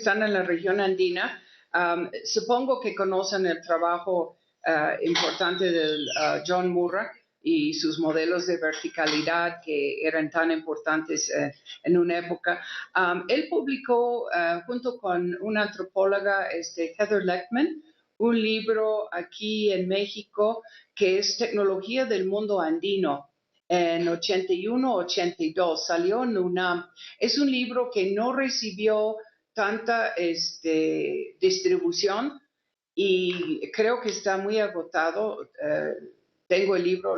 están en la región andina, supongo que conocen el trabajo importante de John Murray y sus modelos de verticalidad que eran tan importantes en una época. Él publicó junto con una antropóloga, Heather Leckman, un libro aquí en México que es Tecnología del Mundo Andino. En 81-82 salió en UNAM. Es un libro que no recibió tanta distribución y creo que está muy agotado. Tengo el libro,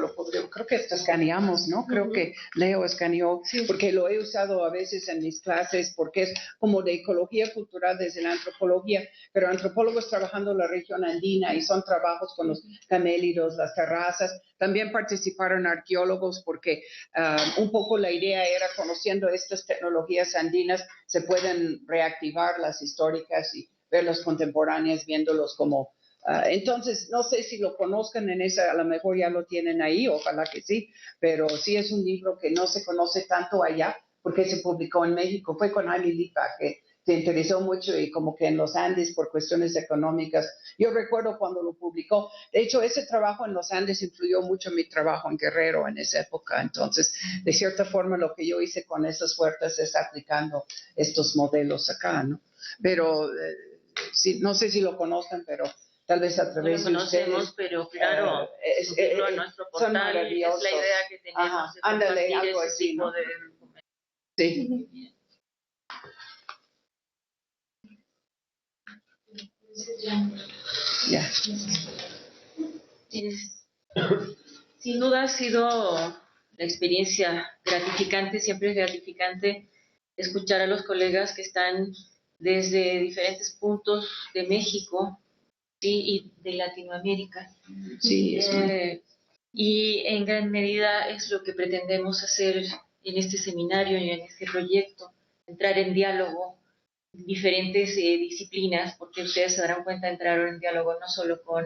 creo que hasta escaneamos, ¿no? Creo que Leo escaneó, sí, porque lo he usado a veces en mis clases, porque es como de ecología cultural desde la antropología, pero antropólogos trabajando en la región andina y son trabajos con los camélidos, las terrazas. También participaron arqueólogos porque un poco la idea era, conociendo estas tecnologías andinas, se pueden reactivar las históricas y ver las contemporáneas, viéndolos como entonces, no sé si lo conozcan en esa, a lo mejor ya lo tienen ahí, ojalá que sí, pero sí es un libro que no se conoce tanto allá porque se publicó en México. Fue con Ali Lipa, que se interesó mucho y como que en los Andes por cuestiones económicas. Yo recuerdo cuando lo publicó. De hecho, ese trabajo en los Andes influyó mucho en mi trabajo en Guerrero en esa época. Entonces, de cierta forma, lo que yo hice con esas huertas es aplicando estos modelos acá, ¿no? Pero sí, no sé si lo conocen, pero tal vez a través no lo conocemos, ustedes, pero claro, subirlo a nuestro portal es la idea que tenemos. Ajá, ándale, algo así, ¿no? Sí. Ya. Sin duda ha sido la experiencia gratificante, siempre es gratificante escuchar a los colegas que están desde diferentes puntos de México, sí, y de Latinoamérica. Sí, y en gran medida es lo que pretendemos hacer en este seminario y en este proyecto, entrar en diálogo diferentes disciplinas, porque ustedes se darán cuenta, entraron en diálogo no solo con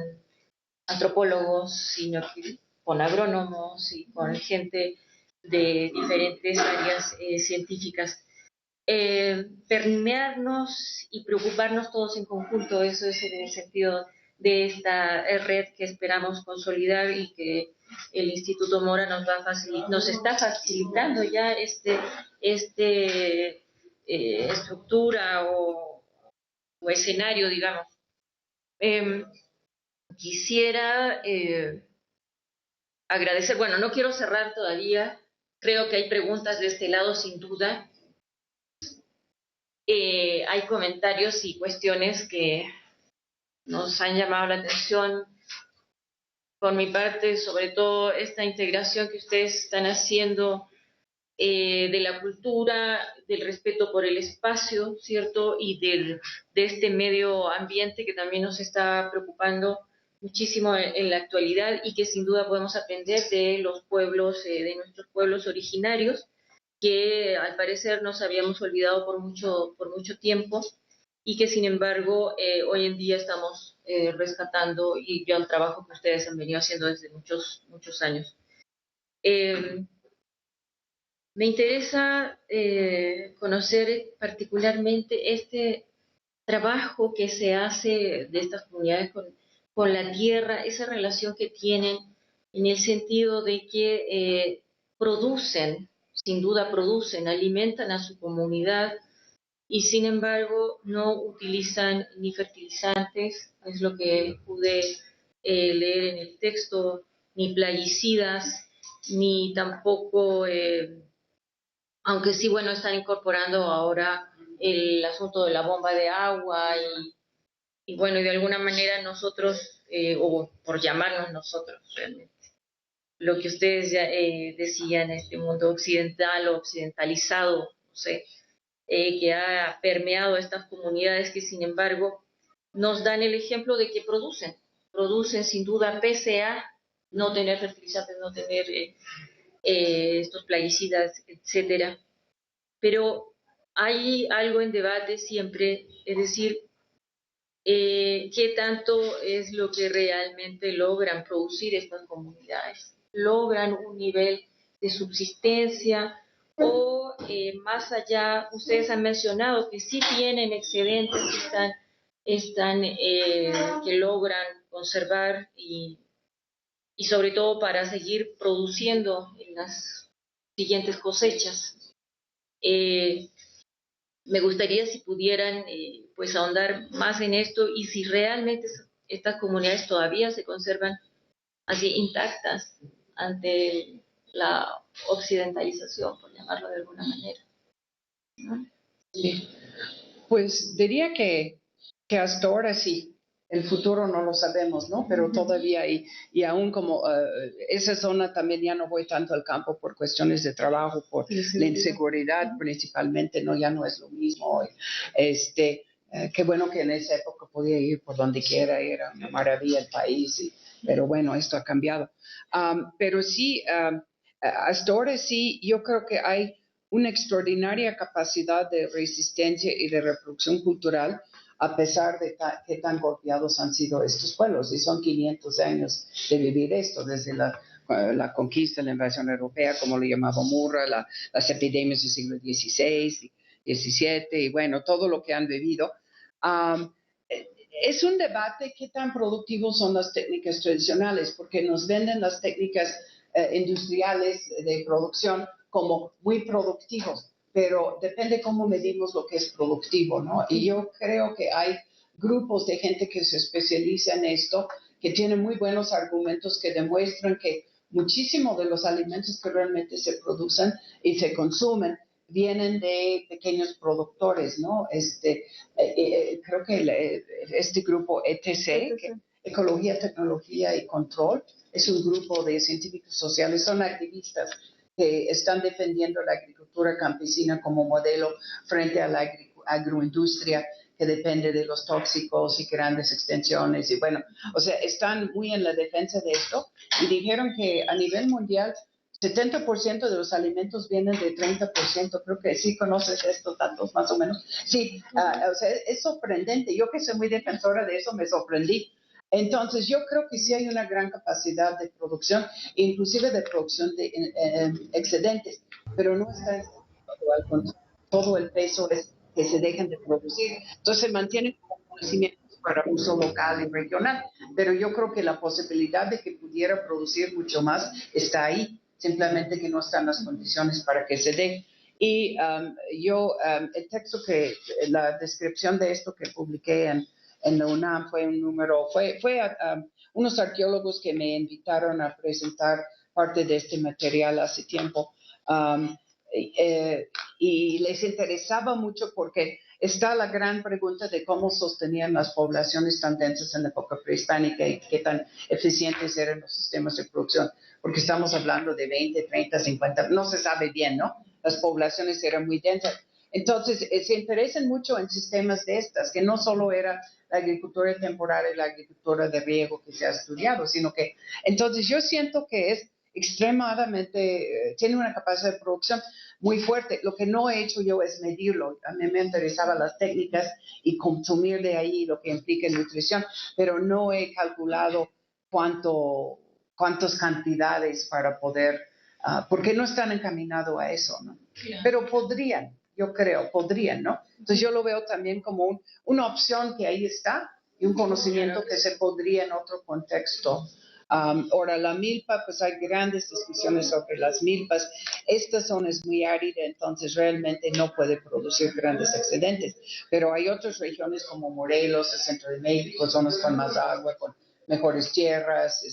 antropólogos, sino que con agrónomos y con gente de diferentes áreas científicas. Permearnos y preocuparnos todos en conjunto, eso es en el sentido de esta red que esperamos consolidar y que el Instituto Mora nos está facilitando ya estructura o escenario, digamos. Quisiera agradecer, bueno, no quiero cerrar todavía, creo que hay preguntas de este lado sin duda. Hay comentarios y cuestiones que nos han llamado la atención. Por mi parte, sobre todo esta integración que ustedes están haciendo de la cultura, del respeto por el espacio, ¿cierto? Y de este medio ambiente que también nos está preocupando muchísimo en la actualidad y que sin duda podemos aprender de los pueblos, de nuestros pueblos originarios, que al parecer nos habíamos olvidado por mucho tiempo y que sin embargo hoy en día estamos rescatando y ya el trabajo que ustedes han venido haciendo desde muchos años. Me interesa conocer particularmente este trabajo que se hace de estas comunidades con la tierra, esa relación que tienen en el sentido de que producen, sin duda producen, alimentan a su comunidad y sin embargo no utilizan ni fertilizantes, es lo que pude leer en el texto, ni plaguicidas, ni tampoco aunque sí, bueno, están incorporando ahora el asunto de la bomba de agua y bueno, y de alguna manera nosotros, o por llamarnos nosotros realmente, lo que ustedes ya decían, este mundo occidental o occidentalizado, no sé, que ha permeado estas comunidades que sin embargo nos dan el ejemplo de que producen sin duda pese a no tener fertilizantes, no tener estos plaguicidas, etcétera. Pero hay algo en debate siempre, es decir, qué tanto es lo que realmente logran producir estas comunidades. ¿Logran un nivel de subsistencia o más allá, ustedes han mencionado que sí tienen excedentes que logran conservar y sobre todo para seguir produciendo en las siguientes cosechas. Me gustaría si pudieran pues ahondar más en esto y si realmente estas comunidades todavía se conservan así intactas ante la occidentalización, por llamarlo de alguna manera, ¿no? Sí. Pues diría que hasta ahora sí. El futuro no lo sabemos, ¿no? Pero todavía, y aún como esa zona también ya no voy tanto al campo por cuestiones de trabajo, por la inseguridad principalmente, ¿no? Ya no es lo mismo. Qué bueno que en esa época podía ir por donde quiera, era una maravilla el país, pero bueno, esto ha cambiado. Pero sí, hasta ahora sí, yo creo que hay una extraordinaria capacidad de resistencia y de reproducción cultural, a pesar de que tan golpeados han sido estos pueblos. Y son 500 años de vivir esto, desde la conquista, la invasión europea, como lo llamaba Murra, las epidemias del siglo XVI, XVII, y bueno, todo lo que han vivido. Um, es un debate qué tan productivos son las técnicas tradicionales, porque nos venden las técnicas industriales de producción como muy productivos, pero depende cómo medimos lo que es productivo, ¿no? Y yo creo que hay grupos de gente que se especializa en esto, que tienen muy buenos argumentos que demuestran que muchísimo de los alimentos que realmente se producen y se consumen vienen de pequeños productores, ¿no? Creo que este grupo ETC, que Ecología, Tecnología y Control, es un grupo de científicos sociales, son activistas que están defendiendo la agricultura campesina como modelo frente a la agroindustria que depende de los tóxicos y grandes extensiones. Y bueno, o sea, están muy en la defensa de esto y dijeron que a nivel mundial 70% de los alimentos vienen de 30%. Creo que sí conoces estos datos más o menos. Sí, o sea, es sorprendente. Yo que soy muy defensora de eso, me sorprendí. Entonces, yo creo que sí hay una gran capacidad de producción, inclusive de producción de excedentes, pero no está en todo el peso es que se dejen de producir. Entonces, se mantienen como conocimientos para uso local y regional, pero yo creo que la posibilidad de que pudiera producir mucho más está ahí, simplemente que no están las condiciones para que se dé. Y el texto la descripción de esto que publiqué en la UNAM fue un número, fue unos arqueólogos que me invitaron a presentar parte de este material hace tiempo. Um, y les interesaba mucho porque está la gran pregunta de cómo sostenían las poblaciones tan densas en la época prehispánica y qué tan eficientes eran los sistemas de producción, porque estamos hablando de 20, 30, 50, no se sabe bien, ¿no? Las poblaciones eran muy densas. Entonces, se interesan mucho en sistemas de estas, que no solo era la agricultura temporal y la agricultura de riego que se ha estudiado, sino que, entonces yo siento que es extremadamente, tiene una capacidad de producción muy fuerte. Lo que no he hecho yo es medirlo. A mí me interesaban las técnicas y consumir de ahí lo que implica nutrición, pero no he calculado cuántas cantidades para poder, porque no están encaminados a eso, ¿no? Pero podrían, yo creo, podrían, ¿no? Entonces yo lo veo también como una opción que ahí está y un conocimiento que se podría en otro contexto. Ahora, la milpa, pues hay grandes discusiones sobre las milpas. Esta zona es muy árida, entonces realmente no puede producir grandes excedentes. Pero hay otras regiones como Morelos, el centro de México, zonas con más agua, con mejores tierras,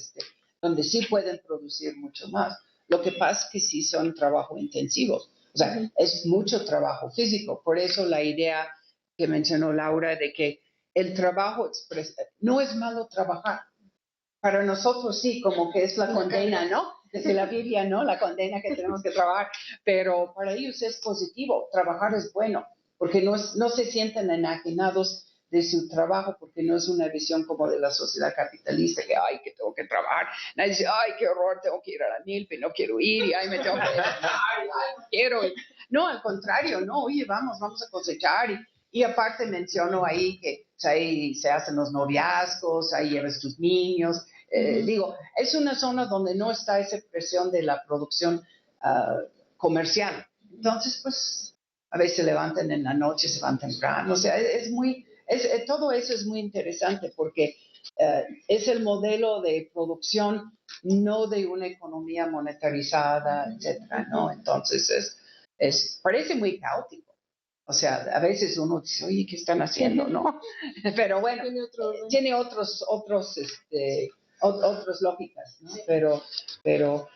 donde sí pueden producir mucho más. Lo que pasa es que sí son trabajo intensivos. O sea, es mucho trabajo físico. Por eso la idea que mencionó Laura de que el trabajo no es malo trabajar. Para nosotros sí, como que es la condena, ¿no? Desde la Biblia, ¿no? La condena que tenemos que trabajar. Pero para ellos es positivo. Trabajar es bueno, porque no se sienten enajenados de su trabajo, porque no es una visión como de la sociedad capitalista, que, ay, que tengo que trabajar. Nadie dice, ay, qué horror, tengo que ir a la milpa, no quiero ir, y ay, me tengo que ay, no quiero. No, al contrario, no, oye, vamos a cosechar. Y aparte menciono ahí que ahí se hacen los noviazgos, ahí llevas tus niños. Digo, es una zona donde no está esa presión de la producción comercial. Entonces, pues, a veces se levantan en la noche, se van temprano. O sea, todo eso es muy interesante porque es el modelo de producción, no de una economía monetarizada, etcétera, ¿no? Entonces, parece muy caótico. O sea, a veces uno dice, oye, ¿qué están haciendo? ¿No? Pero bueno, tiene otras lógicas, ¿no?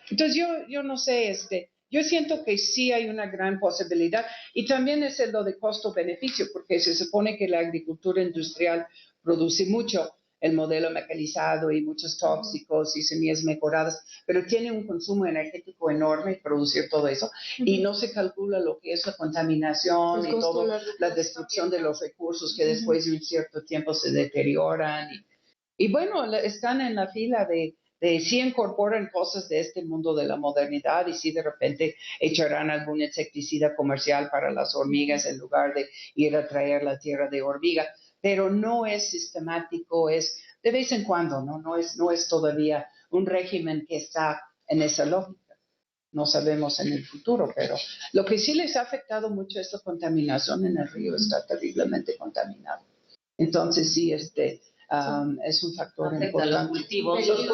Entonces yo no sé, yo siento que sí hay una gran posibilidad y también es lo de costo-beneficio, porque se supone que la agricultura industrial produce mucho, el modelo mecanizado y muchos tóxicos y semillas mejoradas, pero tiene un consumo energético enorme producir todo eso y no se calcula lo que es la contaminación y toda la destrucción de los recursos que después de un cierto tiempo se deterioran. Y bueno, están en la fila de si incorporan cosas de este mundo de la modernidad y si de repente echarán algún insecticida comercial para las hormigas en lugar de ir a traer la tierra de hormiga, pero no es sistemático, es de vez en cuando, ¿no? No es todavía un régimen que está en esa lógica. No sabemos en el futuro, pero lo que sí les ha afectado mucho es la contaminación en el río, está terriblemente contaminado. Entonces sí, es un factor importante. Los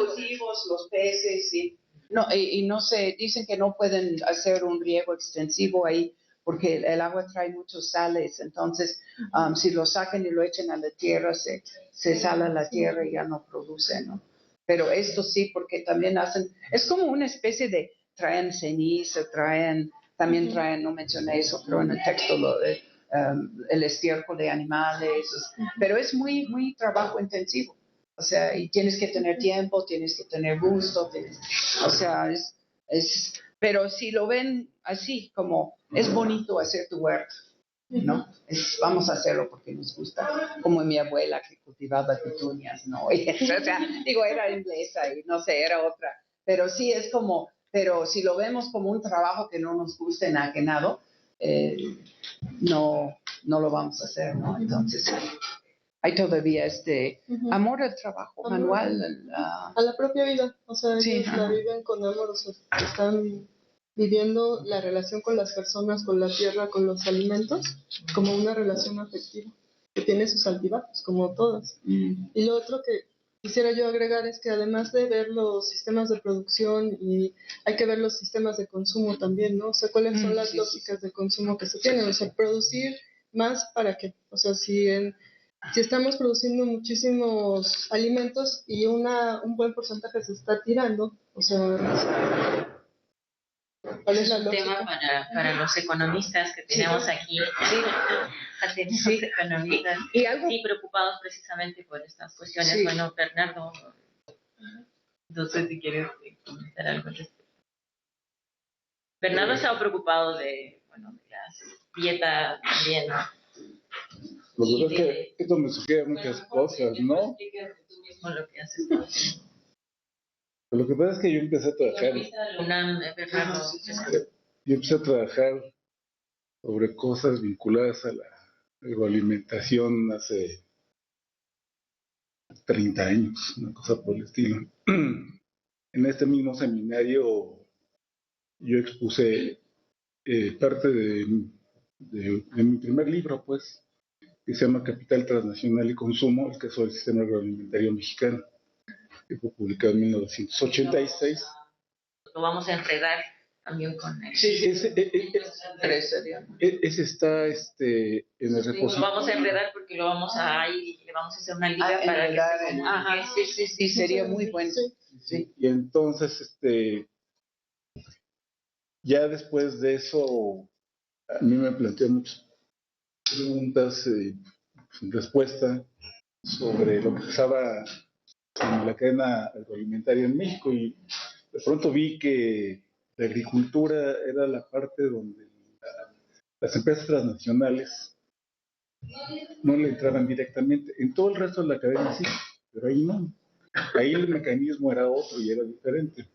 cultivos, los peces, sí. No, y no sé, dicen que no pueden hacer un riego extensivo ahí porque el agua trae muchos sales, entonces si lo sacan y lo echan a la tierra, se sala la tierra y ya no produce, ¿no? Pero esto sí, porque también es como una especie de, traen ceniza, también traen, no mencioné eso, pero en el texto el estiércol de animales, pero es muy, muy trabajo intensivo. O sea, y tienes que tener tiempo, tienes que tener gusto, o sea, pero si lo ven así, como es bonito hacer tu huerto, ¿no? Vamos a hacerlo porque nos gusta, como mi abuela que cultivaba petunias, ¿no? O sea, digo, era inglesa y no sé, era otra, pero sí es como, pero si lo vemos como un trabajo que no nos gusta enajenado, no lo vamos a hacer, ¿no? Entonces, hay todavía amor al trabajo manual. A la propia vida, o sea, ellos la viven con amor, o sea, están viviendo la relación con las personas, con la tierra, con los alimentos, como una relación afectiva, que tiene sus altibajos, como todas. Y lo otro que quisiera yo agregar es que además de ver los sistemas de producción, y hay que ver los sistemas de consumo también, ¿no? O sea, cuáles son las lógicas de consumo que se tienen, o sea, producir más para qué, o sea, si estamos produciendo muchísimos alimentos y un buen porcentaje se está tirando, o sea, ¿cuál es la lógica? Tema para los economistas que tenemos aquí. Tenemos economistas sí preocupados precisamente por estas cuestiones. Sí. Bueno, Bernardo, no sé si quieres comentar algo al respecto. Bernardo estaba preocupado de la dieta también, ¿no? Lo que pasa es que esto me sugiere muchas cosas, ¿no? Tú mismo lo que haces. Lo que pasa es que yo empecé a trabajar. Yo empecé a trabajar sobre cosas vinculadas a la agroalimentación hace 30 años, una cosa por el estilo. En este mismo seminario yo expuse parte de mi primer libro, pues, que se llama Capital Transnacional y Consumo, el caso del sistema agroalimentario mexicano, que fue publicado en 1986. Lo vamos a enredar también con él. Sí, ese está en el repositorio. Lo vamos a enredar porque le vamos a hacer una liga para que sí, sería muy bueno. Sí. Y entonces, ya después de eso, a mí me planteó muchas preguntas sin respuesta sobre lo que pasaba en la cadena agroalimentaria en México, y de pronto vi que la agricultura era la parte donde las empresas transnacionales no le entraban directamente. En todo el resto de la cadena sí, pero ahí no. Ahí el mecanismo era otro y era diferente.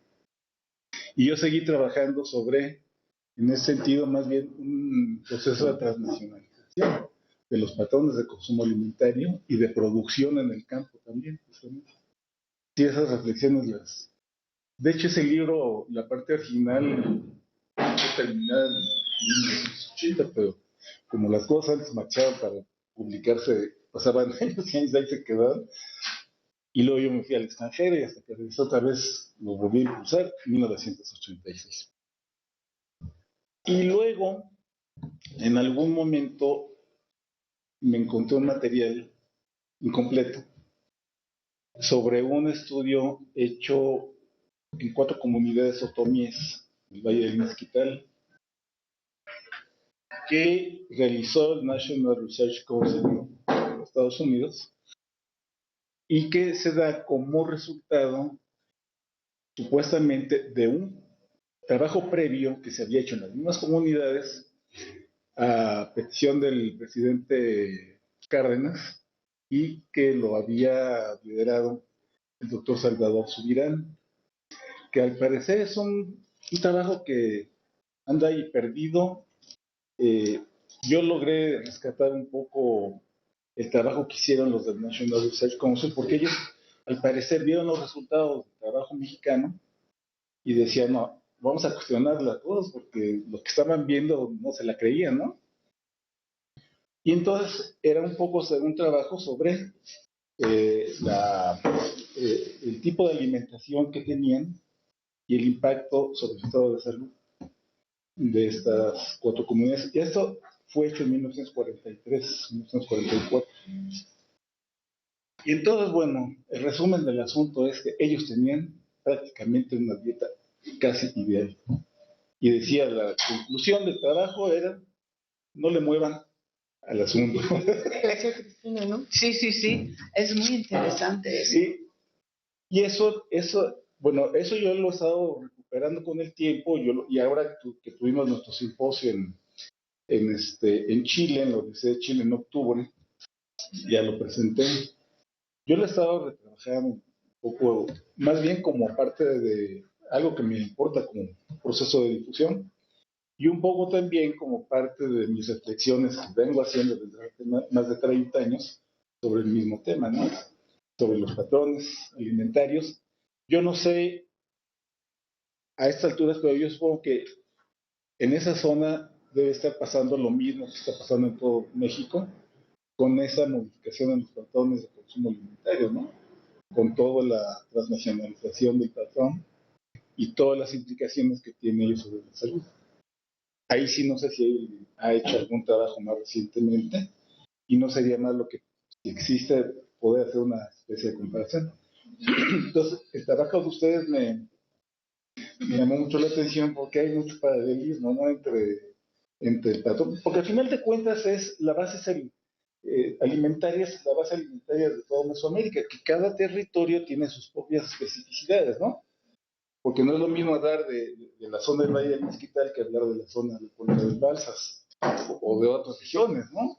Y yo seguí trabajando en ese sentido, más bien un proceso de transnacionalización de los patrones de consumo alimentario y de producción en el campo también. Sí, esas reflexiones de hecho, ese libro, la parte original, fue terminada 1980, pero como las cosas antes marchaban para publicarse, pasaban años y años, ahí se quedaron. Y luego yo me fui al extranjero y hasta que regresó otra vez lo volví a impulsar en 1986. Y luego, en algún momento, me encontré un material incompleto sobre un estudio hecho en 4 comunidades otomíes del Valle del Mezquital que realizó el National Research Council de Estados Unidos y que se da como resultado supuestamente de un trabajo previo que se había hecho en las mismas comunidades a petición del presidente Cárdenas y que lo había liderado el doctor Salvador Subirán, que al parecer es un trabajo que anda ahí perdido. Yo logré rescatar un poco el trabajo que hicieron los del National Research Council, porque ellos al parecer vieron los resultados del trabajo mexicano y decían, no, vamos a cuestionarla a todos porque lo que estaban viendo no se la creían, ¿no? Y entonces era un poco un trabajo sobre el tipo de alimentación que tenían y el impacto sobre el estado de salud de estas 4 comunidades. Y esto fue hecho en 1943, 1944. Y entonces, bueno, el resumen del asunto es que ellos tenían prácticamente una dieta casi ideal. Y decía, la conclusión del trabajo era, no le muevan al asunto. Cristina, ¿no? Sí, sí, sí, es muy interesante. Sí, y bueno, eso yo lo he estado recuperando con el tiempo, y ahora que tuvimos nuestro simposio en Chile, en la Universidad de Chile en octubre, ya lo presenté. Yo lo he estado retrabajando un poco, más bien como parte de algo que me importa como proceso de difusión, y un poco también como parte de mis reflexiones que vengo haciendo desde hace más de 30 años sobre el mismo tema, ¿no? Sobre los patrones alimentarios. Yo no sé a estas alturas, pero yo supongo que en esa zona debe estar pasando lo mismo que está pasando en todo México, con esa modificación en los patrones de consumo alimentario, ¿no? Con toda la transnacionalización del patrón y todas las implicaciones que tiene ello sobre la salud. Ahí sí no sé si él ha hecho algún trabajo más recientemente y no sería más lo que si existe poder hacer una especie de comparación. Entonces, el trabajo de ustedes me llamó mucho la atención porque hay mucho paralelismo, ¿no? Entre el patrón, porque al final de cuentas es la base alimentaria, es la base alimentaria de toda Mesoamérica, que cada territorio tiene sus propias especificidades, ¿no? Porque no es lo mismo hablar de la zona del Valle del Mezquital que hablar de la zona de Puerto de Balsas o de otras regiones, ¿no?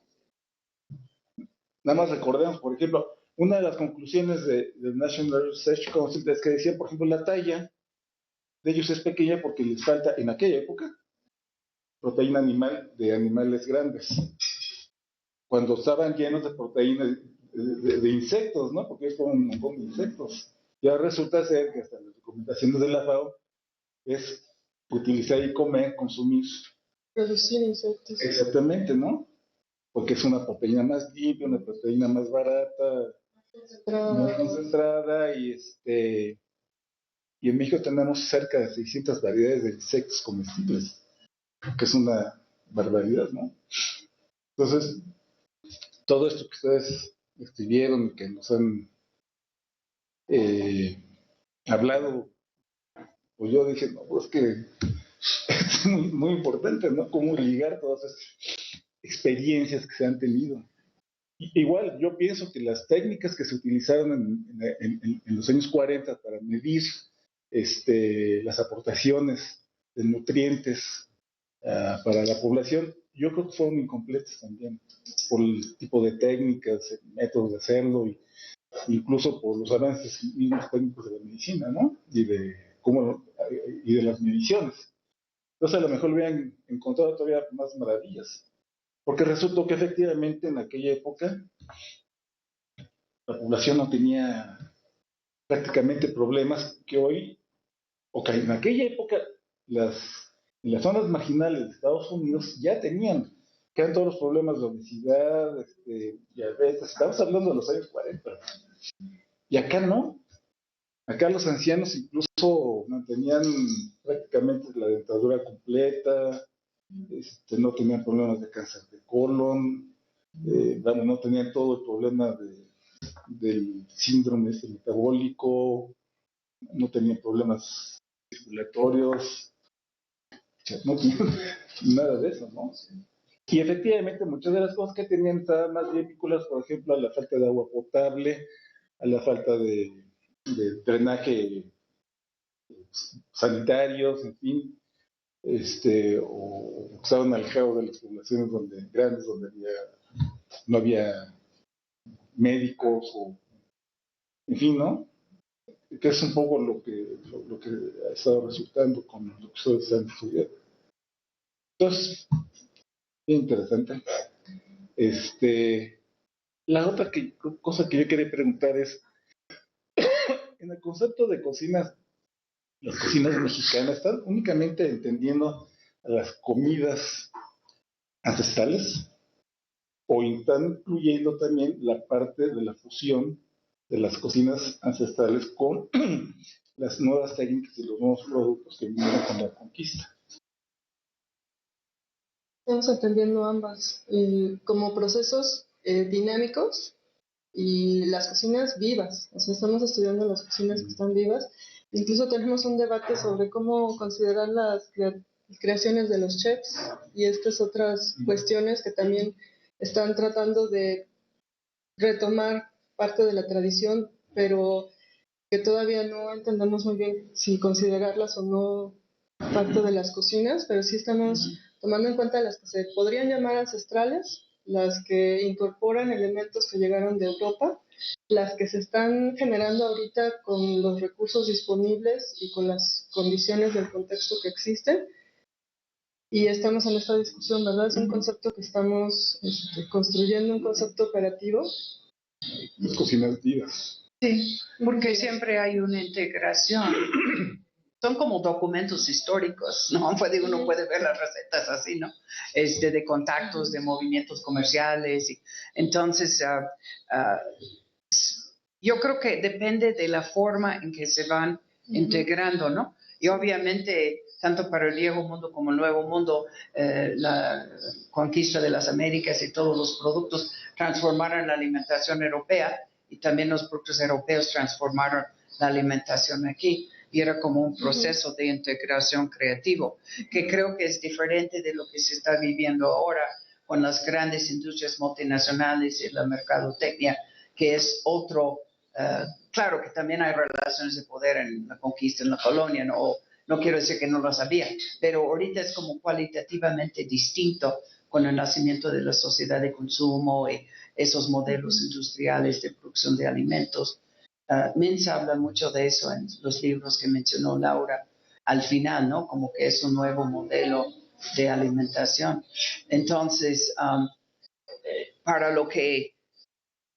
Nada más recordemos, por ejemplo, una de las conclusiones del National Research Council es que decía, por ejemplo, la talla de ellos es pequeña porque les falta en aquella época proteína animal de animales grandes. Cuando estaban llenos de proteínas de insectos, ¿no? Porque es como un montón de insectos. Ya resulta ser que hasta las recomendaciones de la FAO es utilizar y comer, consumir. Producir insectos. Exactamente, ¿no? Porque es una proteína más limpia, una proteína más barata, más concentrada y en México tenemos cerca de 600 variedades de insectos comestibles, que es una barbaridad, ¿no? Entonces, todo esto que ustedes escribieron y que nos han hablado, pues yo dije, no, pues que es muy, muy importante, ¿no? Cómo ligar todas esas experiencias que se han tenido. Igual, yo pienso que las técnicas que se utilizaron en los años 40 para medir las aportaciones de nutrientes para la población, yo creo que fueron incompletas también, por el tipo de técnicas, métodos de hacerlo, incluso por los avances mismos técnicos de la medicina, ¿no? Y de las mediciones. Entonces, a lo mejor hubieran encontrado todavía más maravillas. Porque resultó que efectivamente en aquella época la población no tenía prácticamente problemas que hoy, o que en aquella época las en las zonas marginales de Estados Unidos ya tenían, que eran todos los problemas de obesidad, diabetes, estamos hablando de los años 40. Y acá no. Acá los ancianos incluso mantenían prácticamente la dentadura completa, no tenían problemas de cáncer de colon, bueno, no tenían todo el problema del síndrome metabólico, no tenían problemas circulatorios, o sea, no tenían nada de eso, ¿no? Y efectivamente muchas de las cosas que tenían estaban más bien vinculadas, por ejemplo, a la falta de agua potable, a la falta de drenaje sanitarios, en fin, o estaban alejados de las poblaciones grandes donde no había médicos, o en fin, ¿no? Que es un poco lo que ha estado resultando con lo que ustedes están estudiando. Entonces, bien interesante. La otra cosa que yo quería preguntar es, en el concepto de cocinas, las cocinas mexicanas están únicamente entendiendo las comidas ancestrales o están incluyendo también la parte de la fusión de las cocinas ancestrales con las nuevas técnicas y los nuevos productos que vinieron con la conquista. Estamos atendiendo ambas como procesos dinámicos y las cocinas vivas. O sea, estamos estudiando las cocinas que están vivas. Incluso tenemos un debate sobre cómo considerar las creaciones de los chefs y estas otras cuestiones que también están tratando de retomar parte de la tradición, pero que todavía no entendemos muy bien si considerarlas o no parte de las cocinas, pero sí estamos tomando en cuenta las que se podrían llamar ancestrales, las que incorporan elementos que llegaron de Europa, las que se están generando ahorita con los recursos disponibles y con las condiciones del contexto que existen. Y estamos en esta discusión, ¿verdad? Es un concepto que estamos construyendo, un concepto operativo. Las cocinas vivas. Sí, porque siempre hay una integración. Son como documentos históricos, ¿no? Uno puede ver las recetas así, ¿no? De contactos, de movimientos comerciales. Entonces, yo creo que depende de la forma en que se van integrando, ¿no? Y obviamente, tanto para el viejo mundo como el nuevo mundo, la conquista de las Américas y todos los productos transformaron la alimentación europea y también los productos europeos transformaron la alimentación aquí. Y era como un proceso de integración creativo, que creo que es diferente de lo que se está viviendo ahora con las grandes industrias multinacionales y la mercadotecnia, que es otro. Claro que también hay relaciones de poder en la conquista, en la colonia, no quiero decir que no las había, pero ahorita es como cualitativamente distinto con el nacimiento de la sociedad de consumo y esos modelos industriales de producción de alimentos. Mintz habla mucho de eso en los libros que mencionó Laura al final, ¿no? Como que es un nuevo modelo de alimentación. Entonces, para lo que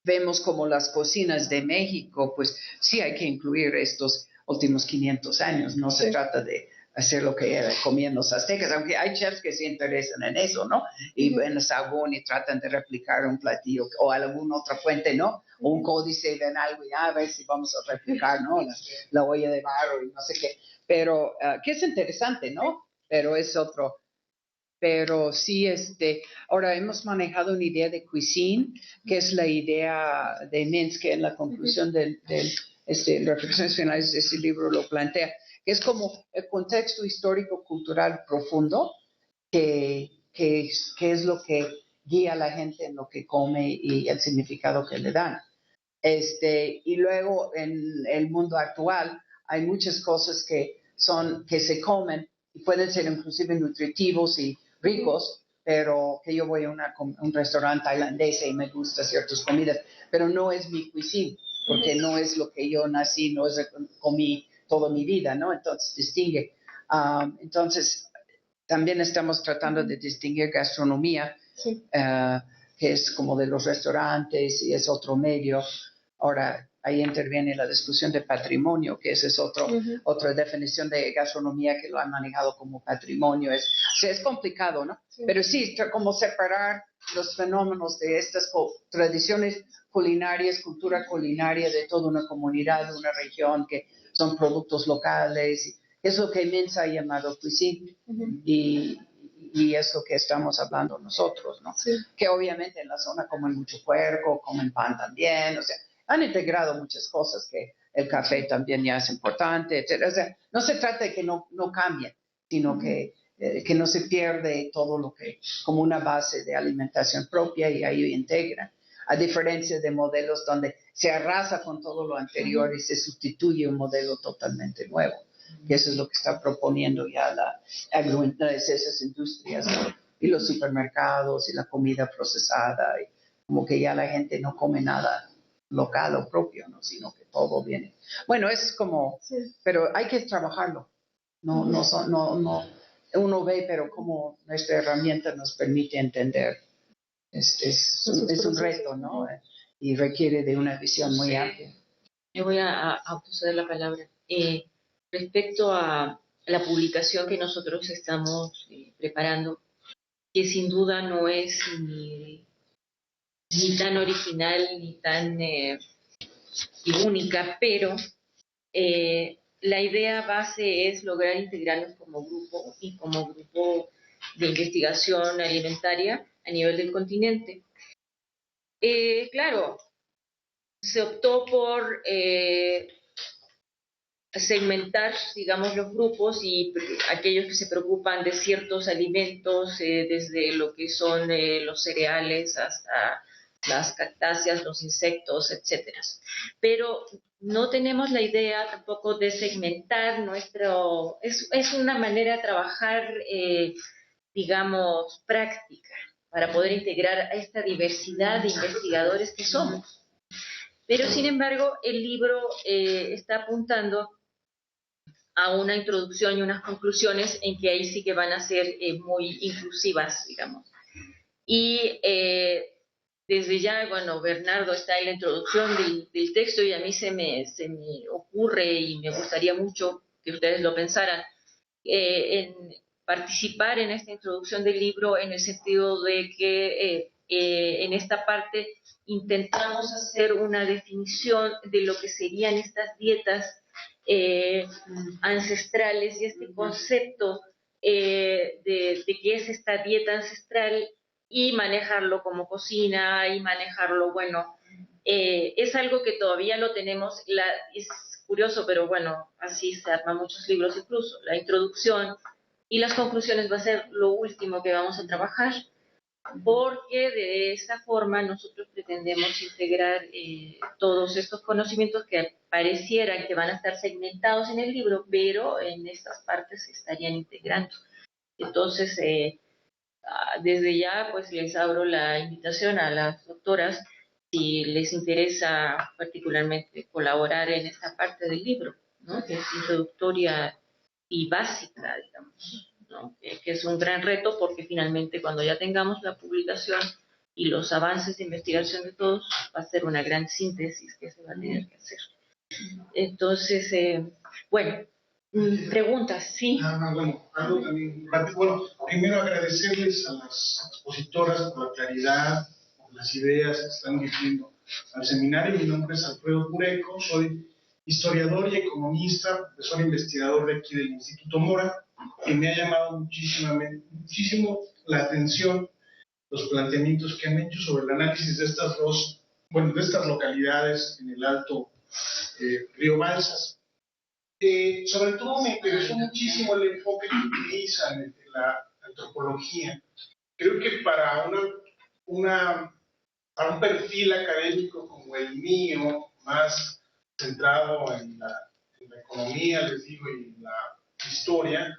vemos como las cocinas de México, pues sí hay que incluir estos últimos 500 años. No se trata de hacer lo que comían los aztecas, aunque hay chefs que se interesan en eso, ¿no? Y ven el sabón y tratan de replicar un platillo o alguna otra fuente, ¿no? O un códice, ven algo y a ver si vamos a replicar, ¿no? La olla de barro y no sé qué. Pero, que es interesante, ¿no? Pero es otro. Pero sí, ahora hemos manejado una idea de cuisine, que es la idea de Mintz, que en la conclusión de Reflexiones Finales de ese libro lo plantea, que es como el contexto histórico-cultural profundo, que es lo que guía a la gente en lo que come y el significado que le dan. Y luego en el mundo actual hay muchas cosas que se comen y pueden ser inclusive nutritivos y ricos, pero que yo voy a un restaurante tailandés y me gustan ciertas comidas, pero no es mi cuisine, porque no es lo que yo nací, no es lo que comí toda mi vida, ¿no? Entonces distingue. Entonces, también estamos tratando de distinguir gastronomía, que es como de los restaurantes y es otro medio. Ahora, ahí interviene la discusión de patrimonio, que esa es otra definición de gastronomía que lo han manejado como patrimonio. O sea, es complicado, ¿no? Sí. Pero sí, como separar los fenómenos de estas tradiciones culinarias, cultura culinaria de toda una comunidad, de una región, que son productos locales. Es lo que Mensa ha llamado cuisine. Y es lo que estamos hablando nosotros, ¿no? Sí. Que obviamente en la zona comen mucho puerco, comen pan también, o sea, han integrado muchas cosas, que el café también ya es importante, etc. O sea, no se trata de que no cambien, sino que no se pierde todo lo que, como una base de alimentación propia, y ahí integran. A diferencia de modelos donde se arrasa con todo lo anterior y se sustituye un modelo totalmente nuevo. Que eso es lo que está proponiendo ya esas industrias, ¿no? Y los supermercados y la comida procesada, y como que ya la gente no come nada local o propio, ¿no? Sino que todo viene. Bueno, es como, sí. Pero hay que trabajarlo. No, uno ve, pero como nuestra herramienta nos permite entender, es un reto, ¿no? Y requiere de una visión muy amplia. Yo voy a usar la palabra. Respecto a la publicación que nosotros estamos preparando, que sin duda no es ni tan original ni tan única, pero la idea base es lograr integrarnos como grupo y como grupo de investigación alimentaria a nivel del continente. Claro, se optó por segmentar, digamos, los grupos, y aquellos que se preocupan de ciertos alimentos, desde lo que son los cereales hasta las cactáceas, los insectos, etcétera. Pero no tenemos la idea tampoco de segmentar nuestro... Es una manera de trabajar, digamos, práctica, para poder integrar a esta diversidad de investigadores que somos. Pero, sin embargo, el libro está apuntando a una introducción y unas conclusiones en que ahí sí que van a ser muy inclusivas, digamos. Y desde ya, bueno, Bernardo está en la introducción del texto, y a mí se me ocurre, y me gustaría mucho que ustedes lo pensaran, en participar en esta introducción del libro, en el sentido de que en esta parte intentamos hacer una definición de lo que serían estas dietas ancestrales, y este concepto de qué es esta dieta ancestral, y manejarlo como cocina, y manejarlo, bueno, es algo que todavía lo tenemos, es curioso, pero bueno, así se arman muchos libros, incluso la introducción y las conclusiones va a ser lo último que vamos a trabajar, porque de esta forma nosotros pretendemos integrar todos estos conocimientos que parecieran que van a estar segmentados en el libro, pero en estas partes se estarían integrando. Entonces, desde ya, pues les abro la invitación a las doctoras, si les interesa particularmente colaborar en esta parte del libro, ¿no? Que es introductoria y básica, digamos, ¿no? Que es un gran reto, porque finalmente cuando ya tengamos la publicación y los avances de investigación de todos, va a ser una gran síntesis que se va a tener que hacer. Entonces, bueno, preguntas, ¿sí? Bueno, algo también rápido. Bueno, primero agradecerles a las expositoras por la claridad, por las ideas que están diciendo al seminario. Mi nombre es Alfredo Pureco, soy historiador y economista, profesor investigador de aquí del Instituto Mora, y me ha llamado muchísimo la atención los planteamientos que han hecho sobre el análisis de estas de estas localidades en el Alto Río Balsas. Sobre todo me interesó muchísimo el enfoque que utilizan en la antropología. Creo que para un perfil académico como el mío, más centrado en la economía, les digo, y en la historia,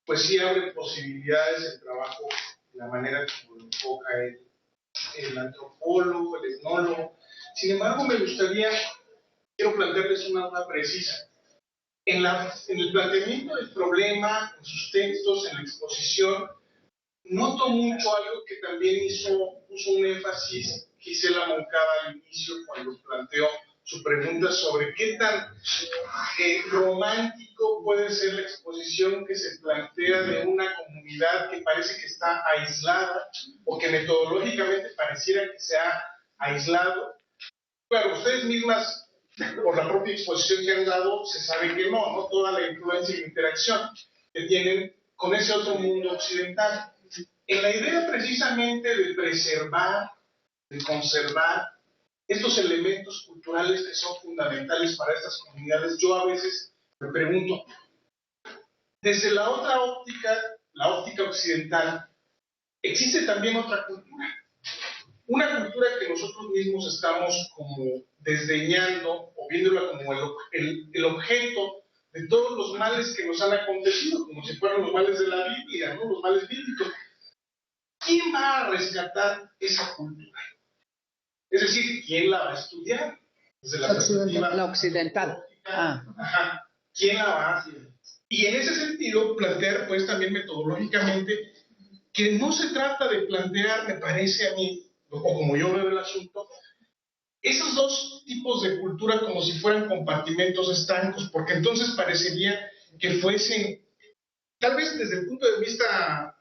pues sí abre posibilidades el trabajo de la manera que lo enfoca el antropólogo, el etnólogo. Sin embargo, quiero plantearles una duda precisa. En el planteamiento del problema, en sus textos, en la exposición, noto mucho algo que también puso un énfasis Gisela Moncada al inicio, cuando planteó su pregunta sobre qué tan romántico puede ser la exposición que se plantea de una comunidad que parece que está aislada o que metodológicamente pareciera que se ha aislado. Claro, ustedes mismas, por la propia exposición que han dado, se sabe que no toda la influencia y interacción que tienen con ese otro mundo occidental. En la idea precisamente de preservar, de conservar estos elementos culturales que son fundamentales para estas comunidades, yo a veces me pregunto, desde la otra óptica, la óptica occidental, existe también otra cultura. Una cultura que nosotros mismos estamos como desdeñando o viéndola como el objeto de todos los males que nos han acontecido, como si fueran los males de la Biblia, ¿no? Los males bíblicos. ¿Quién va a rescatar esa cultura? Es decir, ¿quién la va a estudiar? Desde la perspectiva la occidental. Ajá. ¿Quién la va a hacer? Y en ese sentido, plantear pues también metodológicamente que no se trata de plantear, me parece a mí, o como yo veo el asunto, esos dos tipos de cultura como si fueran compartimentos estancos, porque entonces parecería que fuesen, tal vez desde el punto de vista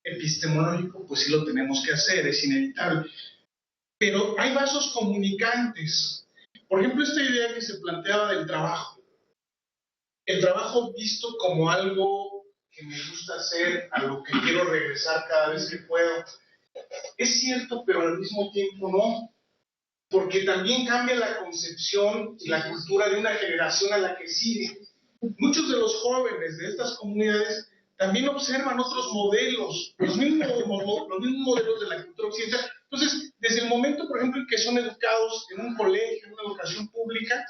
epistemológico, pues sí lo tenemos que hacer, es inevitable, pero hay vasos comunicantes. Por ejemplo, esta idea que se planteaba del trabajo, el trabajo visto como algo que me gusta hacer, a lo que quiero regresar cada vez que puedo, es cierto, pero al mismo tiempo no, porque también cambia la concepción y la cultura de una generación a la que sigue. Muchos de los jóvenes de estas comunidades también observan otros modelos, los mismos modelos de la cultura occidental. Entonces, desde el momento, por ejemplo, en que son educados en un colegio, en una educación pública,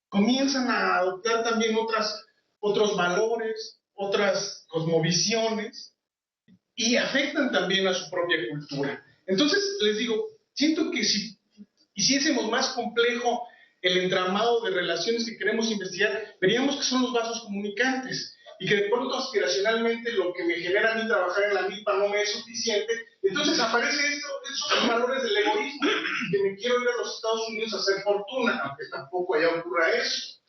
comienzan a adoptar también otros valores, otras cosmovisiones, y afectan también a su propia cultura. Entonces, les digo, siento que si hiciésemos más complejo el entramado de relaciones que queremos investigar, veríamos que son los vasos comunicantes, y que de pronto aspiracionalmente lo que me genera a mí trabajar en la milpa no me es suficiente. Entonces aparece esos valores del egoísmo, que me quiero ir a los Estados Unidos a hacer fortuna, aunque tampoco allá ocurra eso.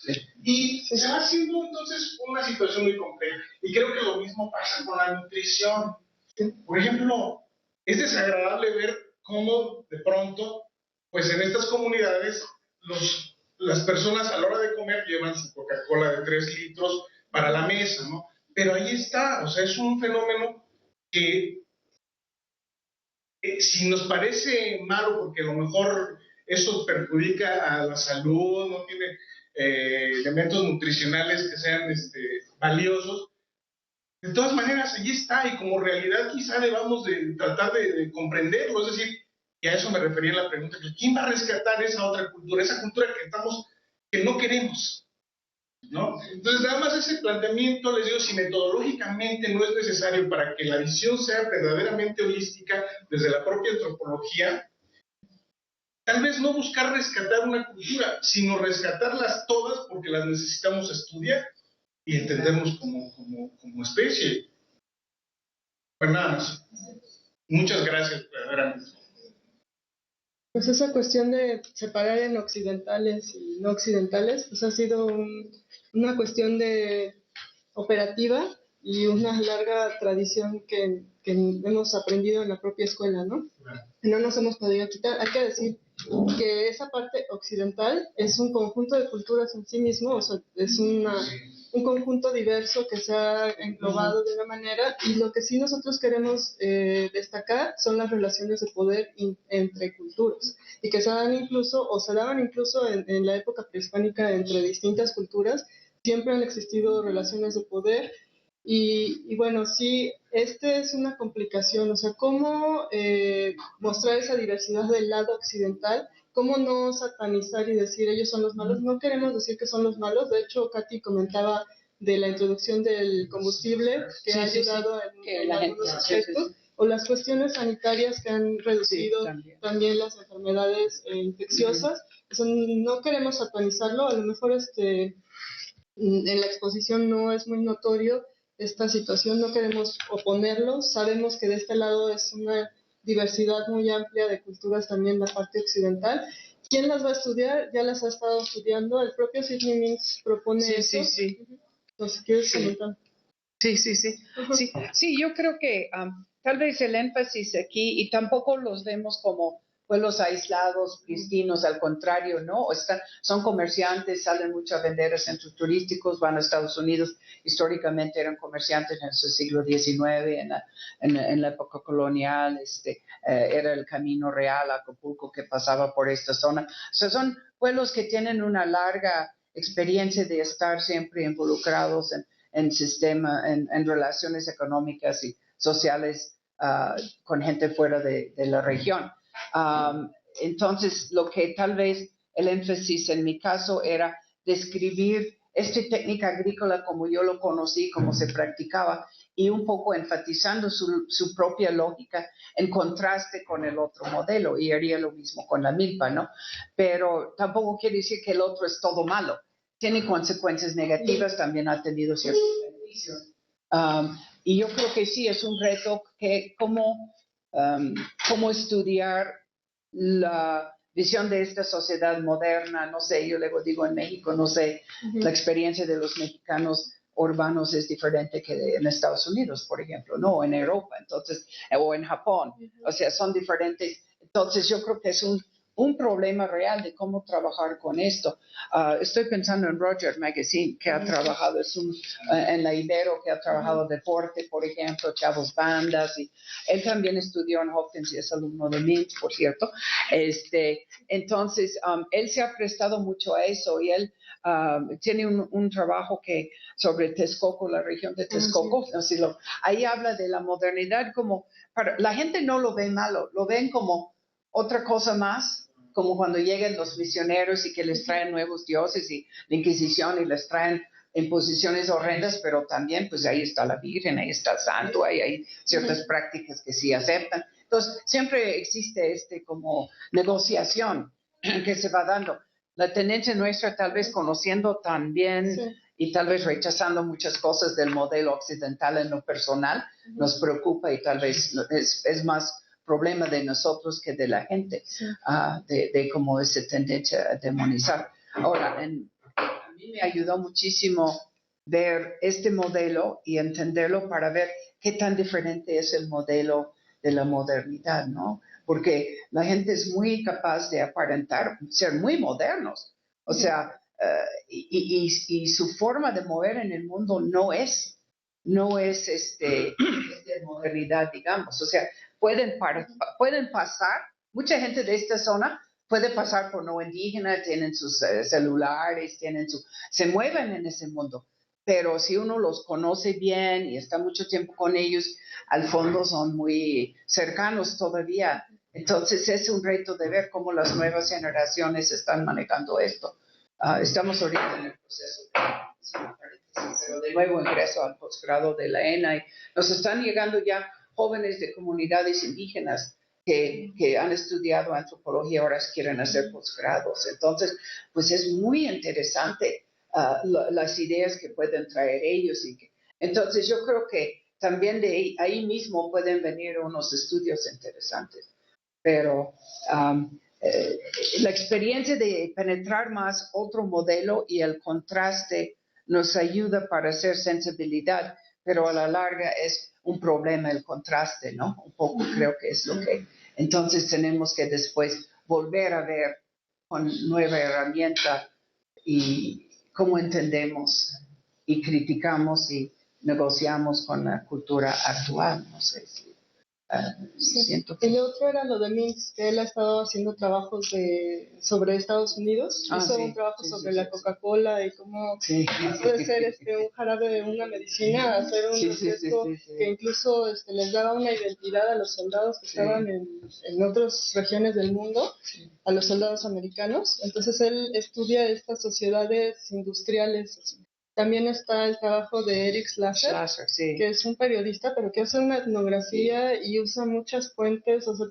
Y se va haciendo entonces una situación muy compleja. Y creo que lo mismo pasa con la nutrición. Por ejemplo, es desagradable ver cómo de pronto, pues en estas comunidades, las personas a la hora de comer llevan su Coca-Cola de 3 litros para la mesa, ¿no? Pero ahí está, o sea, es un fenómeno que si nos parece malo porque a lo mejor eso perjudica a la salud, no tiene elementos nutricionales que sean valiosos, de todas maneras allí está, y como realidad quizá debamos de tratar de comprenderlo, es decir, y a eso me refería en la pregunta, que ¿quién va a rescatar esa otra cultura, esa cultura que no queremos? ¿No? Entonces, nada más ese planteamiento, les digo, si metodológicamente no es necesario para que la visión sea verdaderamente holística desde la propia antropología, tal vez no buscar rescatar una cultura, sino rescatarlas todas porque las necesitamos estudiar y entendernos como especie. Pues nada más. Muchas gracias, verdaderamente. Pues esa cuestión de separar en occidentales y no occidentales, pues ha sido una cuestión de operativa y una larga tradición que hemos aprendido en la propia escuela, ¿no? Y no nos hemos podido quitar. Hay que decir que esa parte occidental es un conjunto de culturas en sí mismo, o sea, es un conjunto diverso que se ha englobado de una manera, y lo que sí nosotros queremos destacar son las relaciones de poder entre culturas, y que se dan incluso, o se daban incluso en la época prehispánica entre distintas culturas. Siempre han existido relaciones de poder, y bueno, sí, es una complicación, o sea, cómo mostrar esa diversidad del lado occidental, cómo no satanizar y decir ellos son los malos. No queremos decir que son los malos. De hecho, Katy comentaba de la introducción del combustible, que ha ayudado en algunos aspectos, o las cuestiones sanitarias que han reducido también las enfermedades infecciosas. O sea, no queremos satanizarlo, a lo mejor en la exposición no es muy notorio esta situación, no queremos oponerlo, sabemos que de este lado es una diversidad muy amplia de culturas también la parte occidental, ¿Quién las va a estudiar? Ya las ha estado estudiando. El propio Sidney Mintz propone eso. Sí. Entonces, ¿quieres comentar? Sí. Sí, yo creo que tal vez el énfasis aquí, y tampoco los vemos como pueblos aislados, pristinos, al contrario, ¿no? Son comerciantes, salen mucho a vender a centros turísticos, van a Estados Unidos, históricamente eran comerciantes en el siglo XIX, en la época colonial, era el camino real a Acapulco que pasaba por esta zona. O sea, son pueblos que tienen una larga experiencia de estar siempre involucrados en relaciones económicas y sociales con gente fuera de la región. Entonces, lo que tal vez el énfasis en mi caso era describir esta técnica agrícola como yo lo conocí, como se practicaba, y un poco enfatizando su propia lógica en contraste con el otro modelo, y haría lo mismo con la milpa, ¿no? Pero tampoco quiere decir que el otro es todo malo. Tiene consecuencias negativas, también ha tenido ciertos beneficios. Y yo creo que sí, es un reto que cómo estudiar la visión de esta sociedad moderna, no sé, yo luego digo en México, no sé, la experiencia de los mexicanos urbanos es diferente que en Estados Unidos, por ejemplo, no, en Europa, entonces, o en Japón, o sea, son diferentes. Entonces, yo creo que es un problema real de cómo trabajar con esto. Estoy pensando en Roger Magazine, que ha trabajado, en la Ibero, que ha trabajado deporte, por ejemplo, chavos bandas, y él también estudió en Hopkins y es alumno de Mintz, por cierto. Entonces, él se ha prestado mucho a eso y él tiene un trabajo sobre Texcoco, la región de Texcoco. Ahí habla de la modernidad como, la gente no lo ve malo, lo ven como otra cosa más, como cuando llegan los misioneros y que les traen nuevos dioses y la Inquisición y les traen en posiciones horrendas, pero también pues ahí está la Virgen, ahí está el Santo, ahí hay ciertas prácticas que sí aceptan. Entonces siempre existe como negociación que se va dando. La tendencia nuestra, tal vez conociendo también y tal vez rechazando muchas cosas del modelo occidental en lo personal, nos preocupa y tal vez es más problema de nosotros que de la gente, de cómo esa tendencia a demonizar. Ahora, a mí me ayudó muchísimo ver este modelo y entenderlo para ver qué tan diferente es el modelo de la modernidad, ¿no? Porque la gente es muy capaz de aparentar ser muy modernos, o sea, y su forma de mover en el mundo no es modernidad, digamos. O sea, pueden pasar, mucha gente de esta zona puede pasar por no indígena, tienen sus celulares, se mueven en ese mundo, pero si uno los conoce bien y está mucho tiempo con ellos, al fondo son muy cercanos todavía. Entonces es un reto de ver cómo las nuevas generaciones están manejando esto. Estamos ahorita en el proceso pero de nuevo ingreso al posgrado de la ENA y nos están llegando ya jóvenes de comunidades indígenas que han estudiado antropología y ahora quieren hacer posgrados. Entonces, pues es muy interesante las ideas que pueden traer ellos. Entonces, yo creo que también de ahí mismo pueden venir unos estudios interesantes. Pero la experiencia de penetrar más otro modelo y el contraste nos ayuda para hacer sensibilidad, pero a la larga es un problema el contraste, ¿no? Un poco creo que es lo que... Entonces tenemos que después volver a ver con nueva herramienta y cómo entendemos y criticamos y negociamos con la cultura actual, no sé si... siento que... El otro era lo de Mintz, que él ha estado haciendo trabajos sobre Estados Unidos. Hizo un trabajo sobre la Coca-Cola y cómo puede ser un jarabe de una medicina, hacer un refresco que incluso les daba una identidad a los soldados que estaban en otras regiones del mundo, a los soldados americanos. Entonces él estudia estas sociedades industriales. También está el trabajo de Eric Schlasser, que es un periodista, pero que hace una etnografía y usa muchas fuentes, o sea,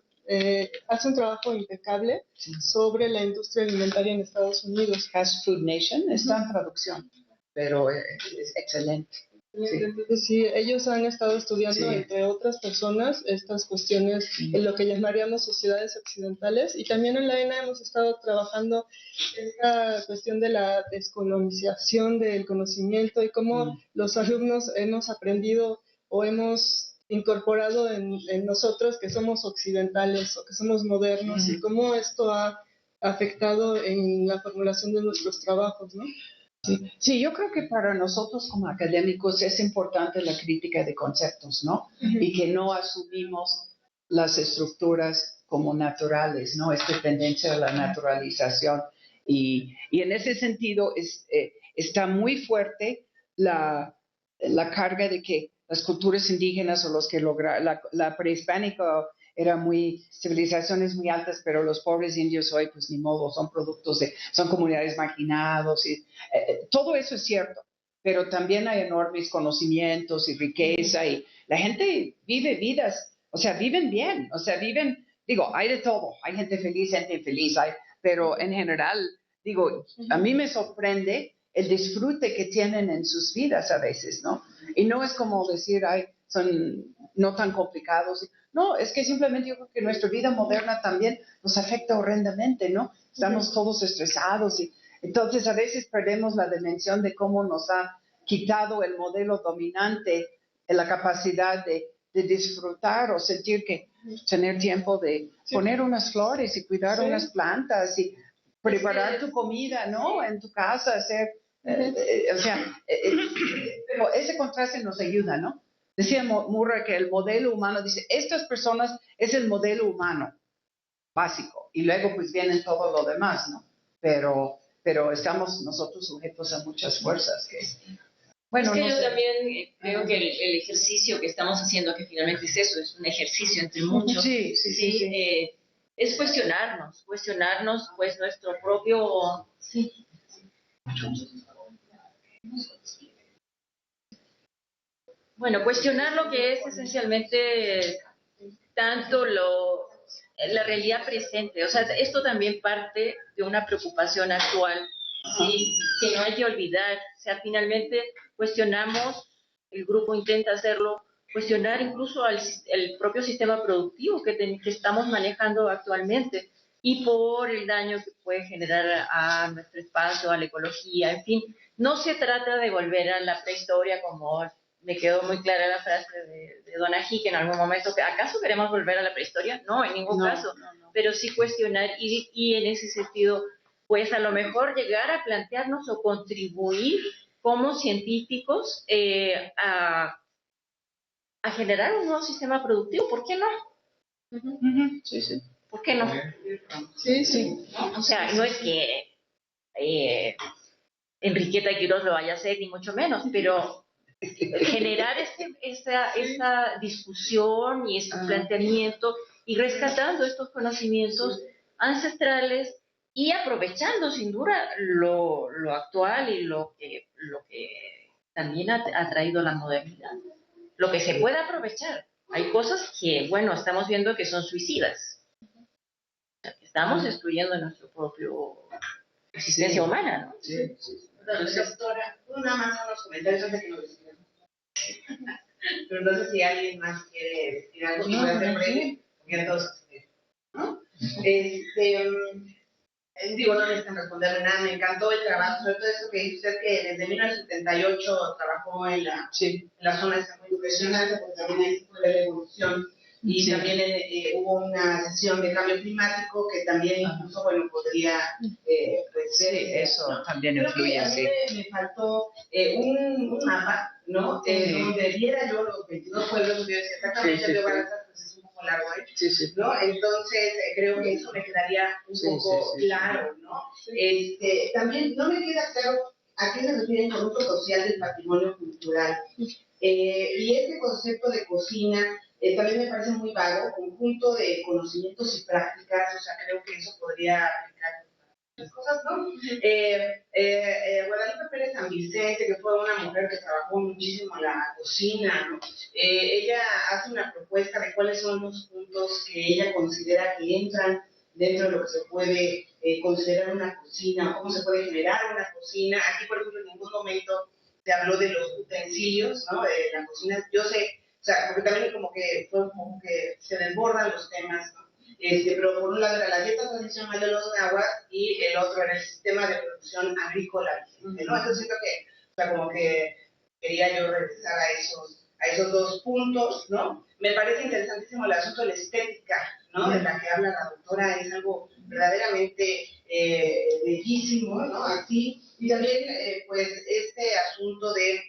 hace un trabajo impecable sobre la industria alimentaria en Estados Unidos. Fast Food Nation está en traducción, pero es excelente. Entonces, sí, ellos han estado estudiando, entre otras personas, estas cuestiones en lo que llamaríamos sociedades occidentales, y también en la ENA hemos estado trabajando esta cuestión de la descolonización del conocimiento y cómo los alumnos hemos aprendido o hemos incorporado en nosotros que somos occidentales o que somos modernos y cómo esto ha afectado en la formulación de nuestros trabajos, ¿no? Sí, yo creo que para nosotros como académicos es importante la crítica de conceptos, ¿no? Y que no asumimos las estructuras como naturales, ¿no? Esta tendencia a la naturalización. Y en ese sentido está muy fuerte la carga de que las culturas indígenas o los que lograron, la prehispánica era civilizaciones muy altas, pero los pobres indios hoy, pues ni modo, son comunidades marginados y todo eso es cierto, pero también hay enormes conocimientos y riqueza y la gente vive vidas, o sea, viven bien, o sea, digo, hay de todo, hay gente feliz, gente infeliz, pero en general, digo, a mí me sorprende el disfrute que tienen en sus vidas a veces, ¿no? Y no es como decir, son no tan complicados. No, es que simplemente yo creo que nuestra vida moderna también nos afecta horrendamente, ¿no? Estamos todos estresados y entonces a veces perdemos la dimensión de cómo nos ha quitado el modelo dominante la capacidad de disfrutar o sentir que tener tiempo de poner unas flores y cuidar unas plantas y preparar tu comida, ¿no? En tu casa, hacer, o sea, pero ese contraste nos ayuda, ¿no? Decía Murray que el modelo humano, dice, estas personas es el modelo humano básico y luego pues vienen todo lo demás, ¿no? Pero estamos nosotros sujetos a muchas fuerzas que... Bueno, es que yo también creo que el ejercicio que estamos haciendo, que finalmente es eso, es un ejercicio entre muchos, es cuestionarnos pues nuestro propio... Bueno, cuestionar lo que es esencialmente tanto la realidad presente. O sea, esto también parte de una preocupación actual, ¿sí? Que no hay que olvidar. O sea, finalmente cuestionamos, el grupo intenta hacerlo, cuestionar incluso el propio sistema productivo que estamos manejando actualmente y por el daño que puede generar a nuestro espacio, a la ecología, en fin. No se trata de volver a la prehistoria como... Me quedó muy clara la frase de Donají, que en algún momento, ¿acaso queremos volver a la prehistoria? No, en ningún caso, pero sí cuestionar y en ese sentido, pues a lo mejor llegar a plantearnos o contribuir como científicos a generar un nuevo sistema productivo, ¿por qué no? Sí, sí. ¿Por qué no? Sí, sí. O sea, no es que Enriqueta Quiroz lo vaya a hacer, ni mucho menos, pero generar esa discusión y ese planteamiento y rescatando estos conocimientos ancestrales y aprovechando sin duda lo actual y lo que también ha traído la modernidad. Lo que se puede aprovechar. Hay cosas que, bueno, estamos viendo que son suicidas. Estamos destruyendo nuestra propia existencia humana, ¿no? Sí. Doctora, nada más unos comentarios antes de que nos despidamos. Pero no sé si alguien más quiere decir algo, y voy a hacer breve, porque ya todos ¿no? Digo, no necesitan responderme nada, me encantó el trabajo, sobre todo eso que dice usted que desde 1978 trabajó en la zona, está muy impresionante, porque también ahí fue la evolución. Y también hubo una sesión de cambio climático que también incluso, bueno, podría pues, eso ¿no? También influye. A mí me faltó un mapa, ¿no? Donde viera yo los 22 pueblos, donde yo decía exactamente de Baranzas, pues es un poco largo, ¿no? Entonces, creo que eso me quedaría un poco claro, ¿no? También no me queda claro a qué se refieren con uso social del patrimonio cultural. Y este concepto de cocina también me parece muy vago, conjunto de conocimientos y prácticas, o sea, creo que eso podría aplicar muchas cosas, ¿no? Guadalupe Pérez San Vicente, que fue una mujer que trabajó muchísimo en la cocina, ¿no? Ella hace una propuesta de cuáles son los puntos que ella considera que entran dentro de lo que se puede considerar una cocina, cómo se puede generar una cocina. Aquí, por ejemplo, en ningún momento se habló de los utensilios, ¿no? De la cocina. Yo sé, o sea, porque también como que fue como que se desbordan los temas, ¿no? Pero por un lado era la dieta tradicional de los nahuas y el otro era el sistema de producción agrícola, ¿no? Entonces siento que, o sea, como que quería yo regresar a esos dos puntos, ¿no? Me parece interesantísimo el asunto de la estética, ¿no? De la que habla la doctora, es algo verdaderamente bellísimo, ¿no? Aquí, y también, pues, este asunto de,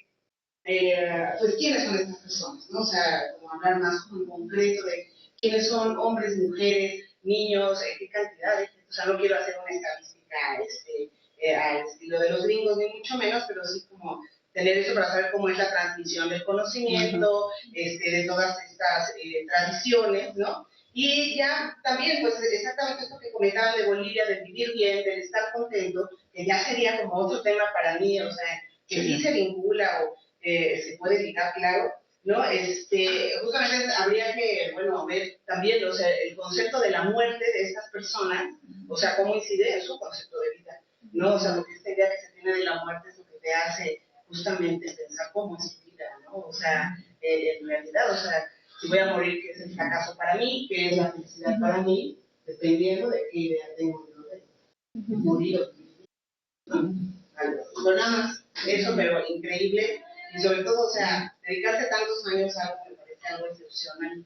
pues, ¿quiénes son estas personas, no? O sea, como hablar más en concreto de quiénes son hombres, mujeres, niños, qué cantidades, o sea, no quiero hacer una estadística, al estilo de los gringos, ni mucho menos, pero sí como tener eso para saber cómo es la transmisión del conocimiento, de todas estas tradiciones, ¿no? Y ya también, pues exactamente esto que comentaban de Bolivia, de vivir bien, de estar contento, que ya sería como otro tema para mí, o sea, que sí se vincula o se puede ligar, claro, ¿no? Justamente habría que, bueno, ver también, o sea, el concepto de la muerte de estas personas, o sea, cómo incide en su concepto de vida, ¿no? O sea, porque esta idea que se tiene de la muerte es lo que te hace justamente pensar cómo es su vida, ¿no? O sea, en realidad, o sea, si voy a morir, ¿qué es el fracaso para mí? ¿Qué es la felicidad para mí? Dependiendo de qué idea tengo yo de morir o vivir, ¿no? Bueno, nada más eso, pero increíble. Y sobre todo, o sea, dedicarse tantos años a algo me parece algo excepcional.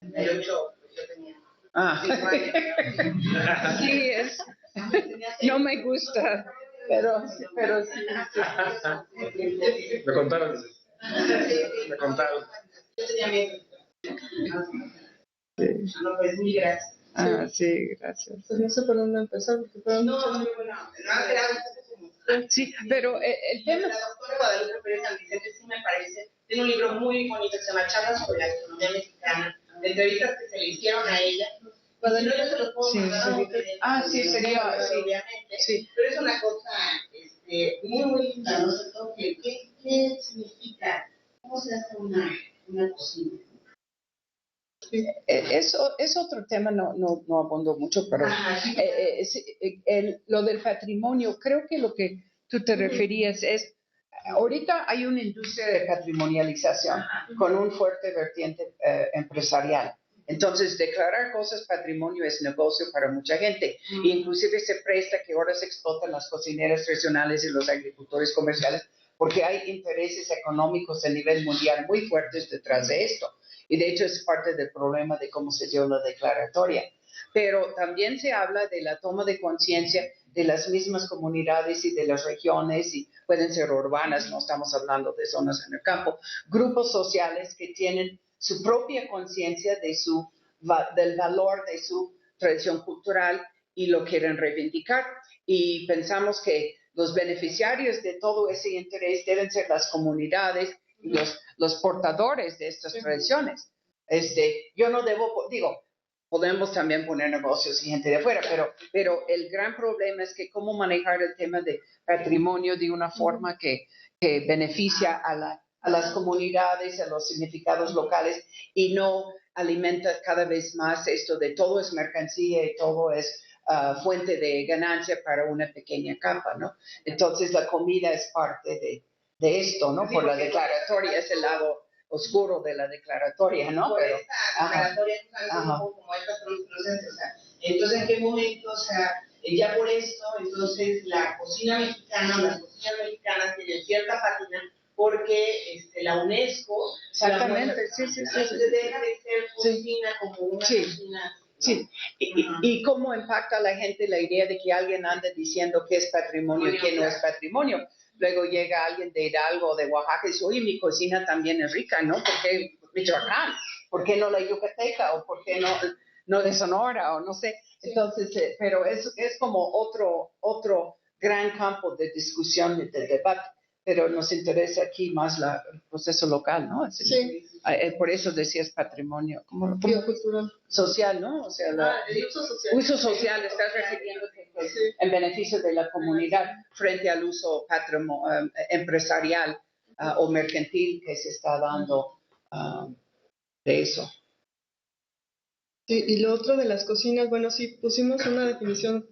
En el 8, pues yo tenía 5 años. Sí, es. No me gusta, pero sí. Me contaron. Me contaron. Yo tenía miedo. No, pues muy gracias. Sí, gracias. Pues no sé por dónde empezar, porque fueron No, bueno, no ha quedado un poco como... Sí, pero el tema... La doctora Guadalupe Pérez San Vicente sí me parece, tiene un libro muy bonito que se llama Charlas sobre la gastronomía mexicana, de entrevistas que se le hicieron a ella. Guadalupe, yo se los puedo mandar a ustedes. Sí, sería, obviamente. Sí. Pero es una cosa muy, muy linda, ¿no? Sobre todo, ¿qué significa? ¿Cómo se hace una cocina? Eso es otro tema, no abondo mucho, pero lo del patrimonio, creo que lo que tú te referías es, ahorita hay una industria de patrimonialización con un fuerte vertiente empresarial. Entonces, declarar cosas patrimonio es negocio para mucha gente. E inclusive se presta que ahora se explotan las cocineras tradicionales y los agricultores comerciales porque hay intereses económicos a nivel mundial muy fuertes detrás de esto. Y de hecho es parte del problema de cómo se dio la declaratoria. Pero también se habla de la toma de conciencia de las mismas comunidades y de las regiones, y pueden ser urbanas, no estamos hablando de zonas en el campo, grupos sociales que tienen su propia conciencia del valor de su tradición cultural y lo quieren reivindicar. Y pensamos que los beneficiarios de todo ese interés deben ser las comunidades y los portadores de estas tradiciones. Yo no podemos también poner negocios y gente de afuera, pero el gran problema es que cómo manejar el tema de patrimonio de una forma que beneficia a las comunidades, a los significados locales y no alimenta cada vez más esto de todo es mercancía y todo es fuente de ganancia para una pequeña capa, ¿no? Entonces la comida es parte de esto, ¿no? Por la declaratoria, es el lado oscuro de la declaratoria, ¿no? Por esta declaratoria es un poco como estas pronuncias, o sea, entonces en qué momento, o sea, ya por esto, entonces la cocina mexicana, las cocinas mexicanas tienen cierta pátina porque la UNESCO, exactamente, sí, deja de ser cocina como una cocina. Sí, y cómo impacta a la gente la idea de que alguien anda diciendo que es patrimonio y que no es patrimonio. Luego llega alguien de Hidalgo o de Oaxaca y dice, oye, mi cocina también es rica, ¿no? ¿Por qué Michoacán? ¿Por qué no la yucateca? ¿O por qué no de Sonora? O no sé. Entonces, pero es como otro gran campo de discusión y de debate. Pero nos interesa aquí más el proceso local, ¿no? Sí. Por eso decías patrimonio. ¿Cómo? Cultural. Social, ¿no? O sea, el uso social. Uso social, estás refiriéndote en beneficio de la comunidad frente al uso empresarial o mercantil que se está dando de eso. Sí, y lo otro de las cocinas, bueno, sí, pusimos una definición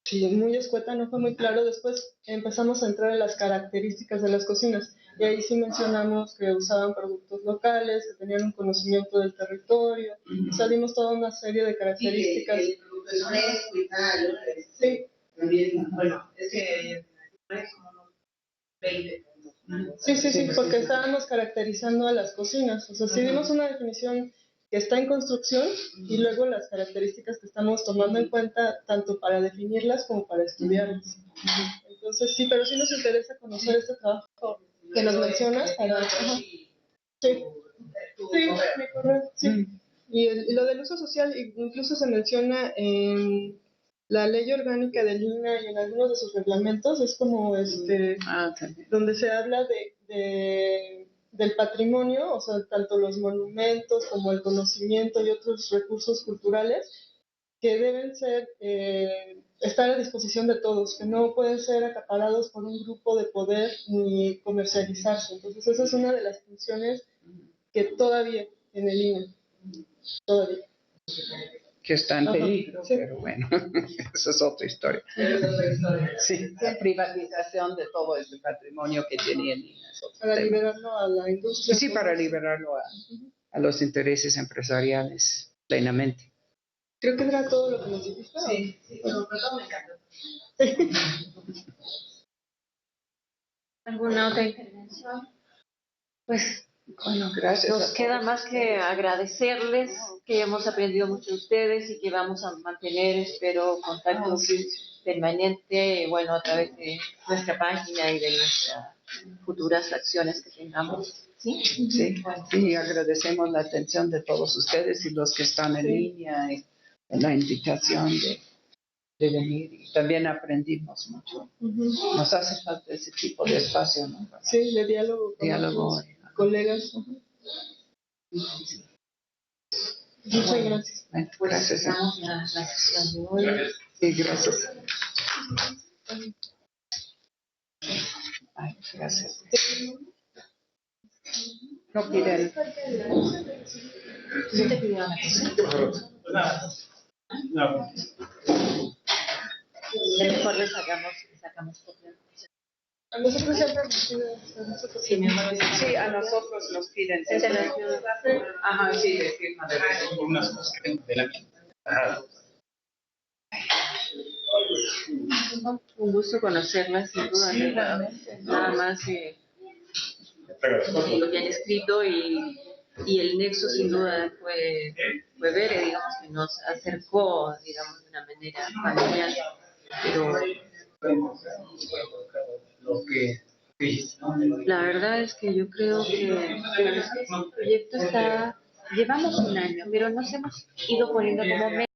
sí, muy escueta, no fue muy claro. Después empezamos a entrar en las características de las cocinas y ahí sí mencionamos que usaban productos locales, que tenían un conocimiento del territorio, o sea, dimos toda una serie de características. Sí, el producto es fresco y tal, sí. También, bueno, es que es como unos 20. Sí, porque estábamos caracterizando a las cocinas, o sea, sí dimos una definición que está en construcción y luego las características que estamos tomando en cuenta tanto para definirlas como para estudiarlas. Entonces sí, pero sí nos interesa conocer este trabajo que nos mencionas para... Ajá. Sí, mi correo, sí. Y lo del uso social incluso se menciona en la ley orgánica del INAH y en algunos de sus reglamentos, es como donde se habla del patrimonio, o sea, tanto los monumentos como el conocimiento y otros recursos culturales que deben ser estar a disposición de todos, que no pueden ser acaparados por un grupo de poder ni comercializarse. Entonces esa es una de las funciones que todavía en el INAH, todavía. Que está en peligro, sí. Pero bueno, esa es otra historia. Sí, la privatización de todo este patrimonio que tiene el INAH. Para liberarlo a la industria. Sí, para liberarlo a los intereses empresariales plenamente. Creo que era todo lo que nos dijiste. Sí, pero todo me encantó. ¿Alguna otra intervención? Pues bueno, gracias. Nos queda más que agradecerles que hemos aprendido mucho de ustedes y que vamos a mantener, espero, contacto permanente, bueno, a través de nuestra página y de nuestras futuras acciones que tengamos. Sí, agradecemos la atención de todos ustedes y los que están en línea y la invitación de venir. Y también aprendimos mucho. Nos hace falta ese tipo de espacio, ¿no? Sí, de diálogo con colegas. Muchas gracias. Pues gracias. cerramos la sesión de hoy. Sí, gracias. Ay, gracias. No piden. Yo te pido una cosa. No. Mejor le sacamos copia. A nosotros siempre nos piden. Sí, a nosotros nos piden. Ajá, sí, de firma de unas cosas que tengo de la Un gusto conocerlas, sin duda. Nada más lo que han escrito y el nexo, sin duda, fue ver, digamos, que nos acercó, digamos, de una manera familiar. Pero la verdad es que yo creo que este proyecto llevamos un año, pero nos hemos ido poniendo como